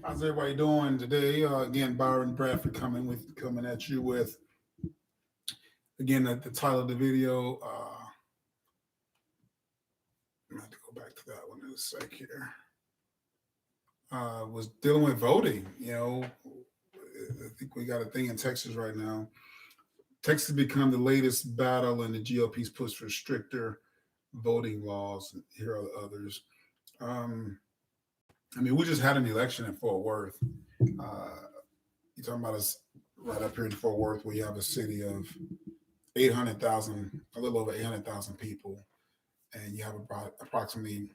How's everybody doing today? Again, Byron Bradford coming at you with again the title of the video. I have to go back to that one in a sec here. Was dealing with voting. I think we got a thing in Texas right now. Texas has become the latest battle in the GOP's push for stricter voting laws. Here are the others. We just had an election in Fort Worth. You're talking about us right up here in Fort Worth, where you have a city of 800,000, a little over 800,000 people, and you have about approximately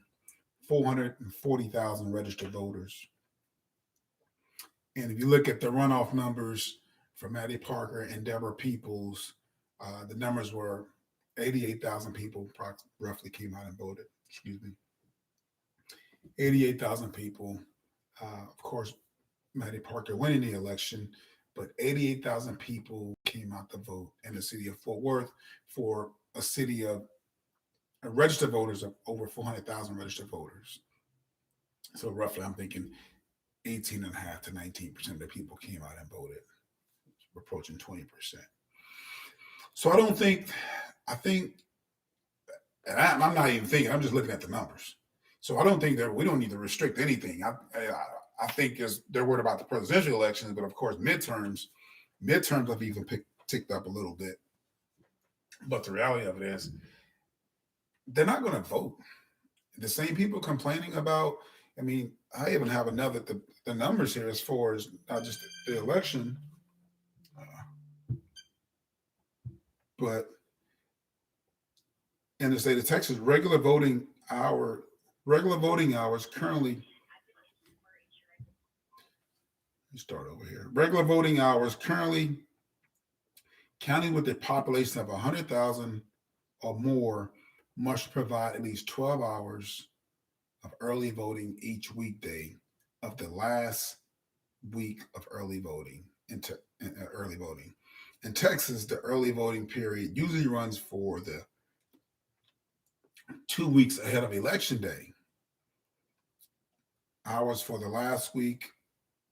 440,000 registered voters. And if you look at the runoff numbers for Maddie Parker and Deborah Peoples, the numbers were 88,000 people roughly came out and voted. 88,000 people. Of course, Maddie Parker winning the election, but 88,000 people came out to vote in the city of Fort Worth for a city of registered voters of over 400,000 registered voters. So roughly, I'm thinking 18.5 to 19% of the people came out and voted, approaching 20%. So I think, and I'm not even thinking, I'm just looking at the numbers. So I don't think that we don't need to restrict anything. I think they're worried about the presidential elections, but of course midterms have even ticked up a little bit. But the reality of it is, they're not going to vote. The same people complaining about. I even have the numbers here as far as not just the election, but in the state of Texas, regular voting hours currently. Let me start over here. Regular voting hours currently, county with a population of 100,000 or more, must provide at least 12 hours of early voting each weekday of the last week of early voting. In Texas, the early voting period usually runs for the 2 weeks ahead of election day. Hours for the last week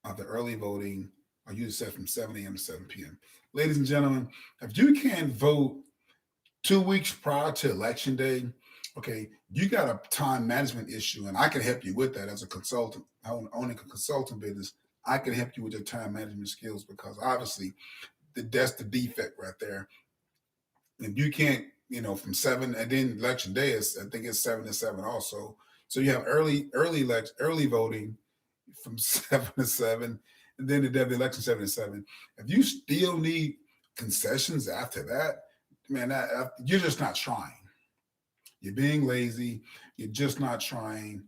of the early voting are usually set from 7 a.m. to 7 p.m. Ladies and gentlemen, if you can't vote 2 weeks prior to election day, okay, you got a time management issue, and I can help you with that as a consultant. Owning a consulting business, I can help you with your time management skills, because obviously that's the defect right there. If you can't, from 7, and then election day is, I think it's 7 to 7 also. So you have early voting from 7 to 7, and then the election 7 to 7. If you still need concessions after that, man, you're just not trying. You're being lazy. You're just not trying.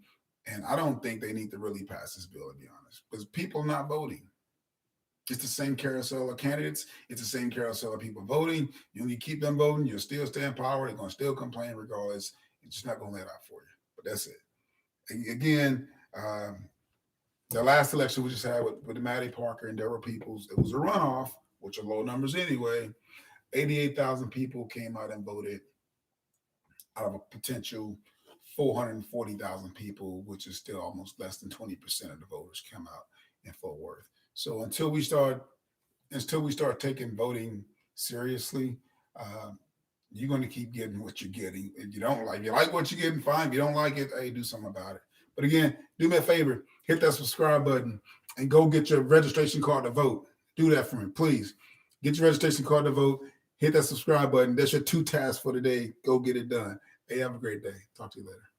And I don't think they need to really pass this bill, to be honest, because people are not voting. It's the same carousel of candidates. It's the same carousel of people voting. You need to keep them voting. You'll still stay in power. They're going to still complain regardless. It's just not going to let out for you. But that's it. Again, the last election we just had with Maddie Parker and Deborah Peoples, it was a runoff, which are low numbers anyway. 88,000 people came out and voted out of a potential 440,000 people, which is still almost less than 20% of the voters come out in Fort Worth. So until we start taking voting seriously, you're going to keep getting what you're getting. If you like what you're getting, fine. If you don't like it, hey, do something about it. But again, do me a favor, hit that subscribe button and go get your registration card to vote. Do that for me, please. Get your registration card to vote. Hit that subscribe button. That's your 2 tasks for today. Go get it done. Hey, have a great day. Talk to you later.